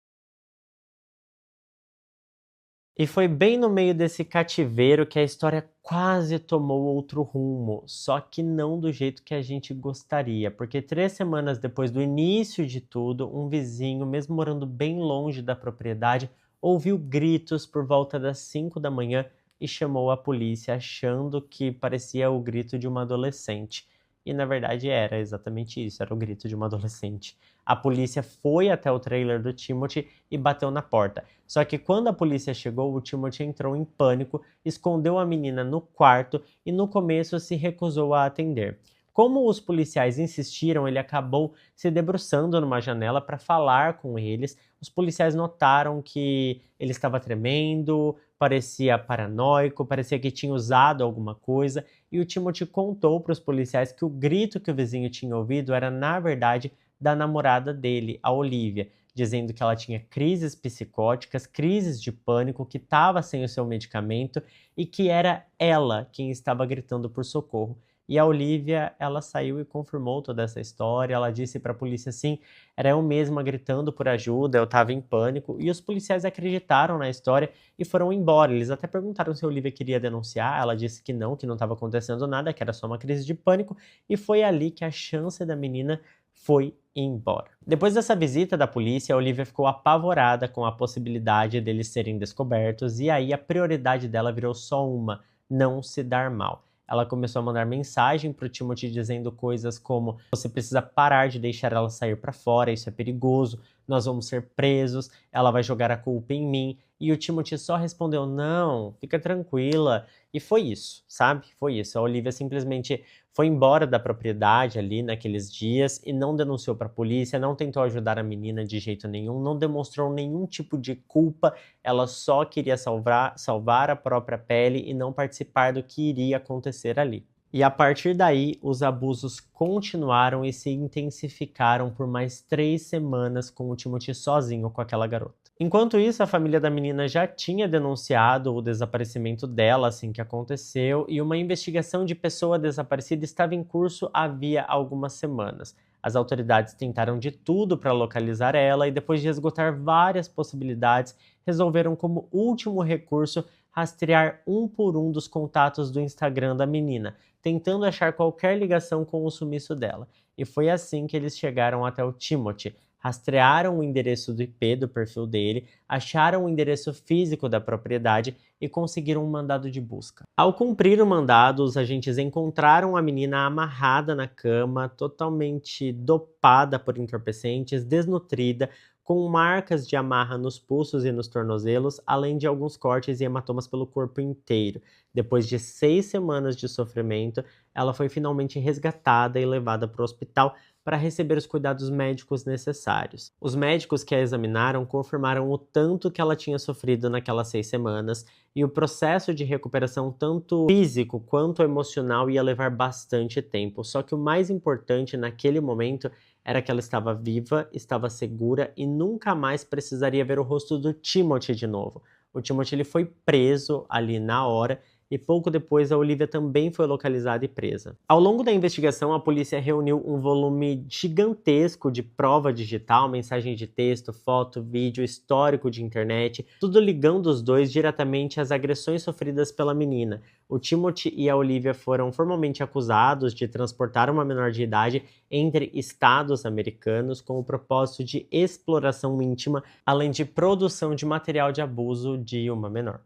E foi bem no meio desse cativeiro que a história quase tomou outro rumo, só que não do jeito que a gente gostaria, porque 3 semanas depois do início de tudo, um vizinho, mesmo morando bem longe da propriedade, ouviu gritos por volta das 5 da manhã e chamou a polícia, achando que parecia o grito de uma adolescente. E na verdade era exatamente isso, era o grito de uma adolescente. A polícia foi até o trailer do Timothy e bateu na porta. Só que quando a polícia chegou, o Timothy entrou em pânico, escondeu a menina no quarto e no começo se recusou a atender. Como os policiais insistiram, ele acabou se debruçando numa janela para falar com eles. Os policiais notaram que ele estava tremendo, parecia paranoico, parecia que tinha usado alguma coisa, e o Timothy contou para os policiais que o grito que o vizinho tinha ouvido era, na verdade, da namorada dele, a Olivia, dizendo que ela tinha crises psicóticas, crises de pânico, que estava sem o seu medicamento e que era ela quem estava gritando por socorro. E a Olivia, ela saiu e confirmou toda essa história. Ela disse para a polícia assim: era eu mesma gritando por ajuda, eu estava em pânico. E os policiais acreditaram na história e foram embora. Eles até perguntaram se a Olivia queria denunciar. Ela disse que não estava acontecendo nada, que era só uma crise de pânico. E foi ali que a chance da menina foi embora. Depois dessa visita da polícia, a Olivia ficou apavorada com a possibilidade deles serem descobertos. E aí a prioridade dela virou só uma: não se dar mal. Ela começou a mandar mensagem para o Timothy dizendo coisas como: você precisa parar de deixar ela sair para fora, isso é perigoso, nós vamos ser presos, ela vai jogar a culpa em mim. E o Timothy só respondeu: não, fica tranquila. E foi isso, sabe? Foi isso. A Olivia simplesmente foi embora da propriedade ali naqueles dias e não denunciou para a polícia, não tentou ajudar a menina de jeito nenhum, não demonstrou nenhum tipo de culpa. Ela só queria salvar a própria pele e não participar do que iria acontecer ali. E a partir daí, os abusos continuaram e se intensificaram por mais 3 semanas com o Timothy sozinho com aquela garota. Enquanto isso, a família da menina já tinha denunciado o desaparecimento dela assim que aconteceu, e uma investigação de pessoa desaparecida estava em curso havia algumas semanas. As autoridades tentaram de tudo para localizar ela e, depois de esgotar várias possibilidades, resolveram como último recurso rastrear um por um dos contatos do Instagram da menina, tentando achar qualquer ligação com o sumiço dela. E foi assim que eles chegaram até o Timothy. Rastrearam o endereço do IP do perfil dele, acharam o endereço físico da propriedade e conseguiram um mandado de busca. Ao cumprir o mandado, os agentes encontraram a menina amarrada na cama, totalmente dopada por entorpecentes, desnutrida, com marcas de amarra nos pulsos e nos tornozelos, além de alguns cortes e hematomas pelo corpo inteiro. Depois de 6 semanas de sofrimento, ela foi finalmente resgatada e levada para o hospital para receber os cuidados médicos necessários. Os médicos que a examinaram confirmaram o tanto que ela tinha sofrido naquelas 6 semanas, e o processo de recuperação, tanto físico quanto emocional, ia levar bastante tempo. Só que o mais importante naquele momento era que ela estava viva, estava segura e nunca mais precisaria ver o rosto do Timothy de novo. O Timothy ele foi preso ali na hora e pouco depois a Olivia também foi localizada e presa. Ao longo da investigação, a polícia reuniu um volume gigantesco de prova digital, mensagem de texto, foto, vídeo, histórico de internet, tudo ligando os dois diretamente às agressões sofridas pela menina. O Timothy e a Olivia foram formalmente acusados de transportar uma menor de idade entre estados americanos com o propósito de exploração íntima, além de produção de material de abuso de uma menor.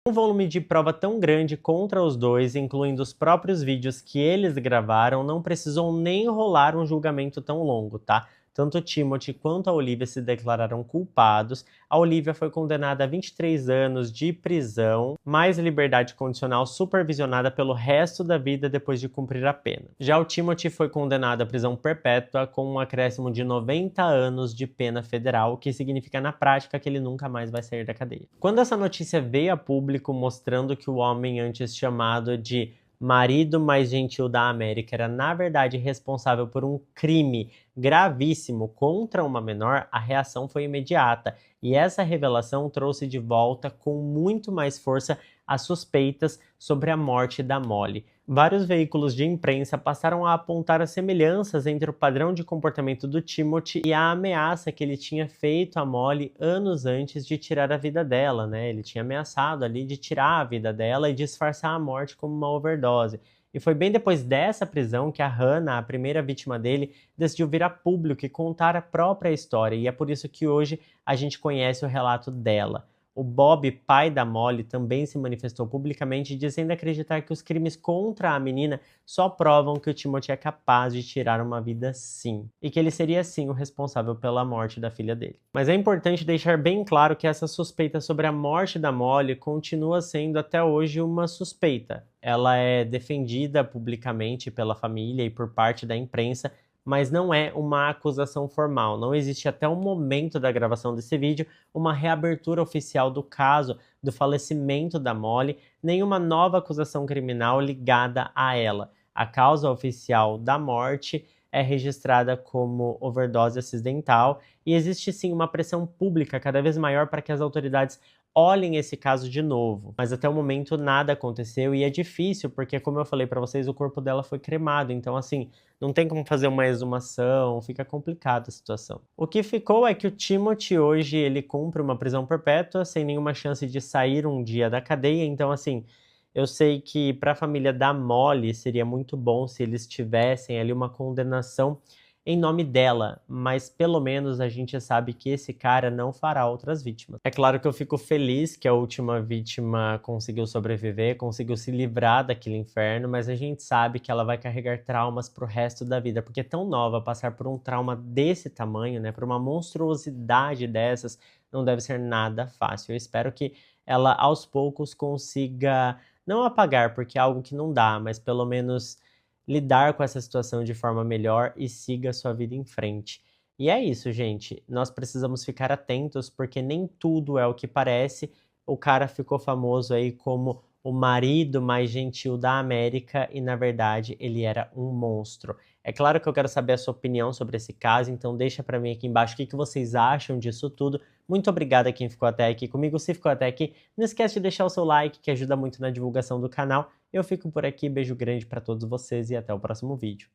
Um volume de prova tão grande contra os dois, incluindo os próprios vídeos que eles gravaram, não precisou nem rolar um julgamento tão longo, tá? Tanto Timothy quanto a Olivia se declararam culpados. A Olivia foi condenada a 23 anos de prisão, mais liberdade condicional supervisionada pelo resto da vida depois de cumprir a pena. Já o Timothy foi condenado à prisão perpétua com um acréscimo de 90 anos de pena federal, o que significa na prática que ele nunca mais vai sair da cadeia. Quando essa notícia veio a público mostrando que o homem antes chamado de marido mais gentil da América era na verdade responsável por um crime gravíssimo contra uma menor, a reação foi imediata, e essa revelação trouxe de volta com muito mais força as suspeitas sobre a morte da Molly. Vários veículos de imprensa passaram a apontar as semelhanças entre o padrão de comportamento do Timothy e a ameaça que ele tinha feito a Molly anos antes de tirar a vida dela, né? Ele tinha ameaçado ali de tirar a vida dela e disfarçar a morte como uma overdose. E foi bem depois dessa prisão que a Hannah, a primeira vítima dele, decidiu vir a público e contar a própria história, e é por isso que hoje a gente conhece o relato dela. O Bob, pai da Molly, também se manifestou publicamente dizendo acreditar que os crimes contra a menina só provam que o Timothy é capaz de tirar uma vida sim, e que ele seria sim o responsável pela morte da filha dele. Mas é importante deixar bem claro que essa suspeita sobre a morte da Molly continua sendo até hoje uma suspeita. Ela é defendida publicamente pela família e por parte da imprensa, mas não é uma acusação formal. Não existe até o momento da gravação desse vídeo uma reabertura oficial do caso do falecimento da Molly, nem uma nova acusação criminal ligada a ela. A causa oficial da morte é registrada como overdose acidental e existe sim uma pressão pública cada vez maior para que as autoridades olhem esse caso de novo. Mas até o momento nada aconteceu e é difícil porque, como eu falei para vocês, o corpo dela foi cremado. Então, assim, não tem como fazer uma exumação, fica complicada a situação. O que ficou é que o Timothy hoje ele cumpre uma prisão perpétua sem nenhuma chance de sair um dia da cadeia. Então, assim, eu sei que para a família da Molly seria muito bom se eles tivessem ali uma condenação em nome dela, mas pelo menos a gente sabe que esse cara não fará outras vítimas. É claro que eu fico feliz que a última vítima conseguiu sobreviver, conseguiu se livrar daquele inferno, mas a gente sabe que ela vai carregar traumas pro resto da vida, porque é tão nova, passar por um trauma desse tamanho, né, por uma monstruosidade dessas, não deve ser nada fácil. Eu espero que ela aos poucos consiga não apagar, porque é algo que não dá, mas pelo menos lidar com essa situação de forma melhor e siga a sua vida em frente. E é isso, gente. Nós precisamos ficar atentos porque nem tudo é o que parece. O cara ficou famoso aí como o marido mais gentil da América e, na verdade, ele era um monstro. É claro que eu quero saber a sua opinião sobre esse caso, então deixa pra mim aqui embaixo o que vocês acham disso tudo. Muito obrigado a quem ficou até aqui comigo. Se ficou até aqui, não esquece de deixar o seu like, que ajuda muito na divulgação do canal. Eu fico por aqui, beijo grande pra todos vocês e até o próximo vídeo.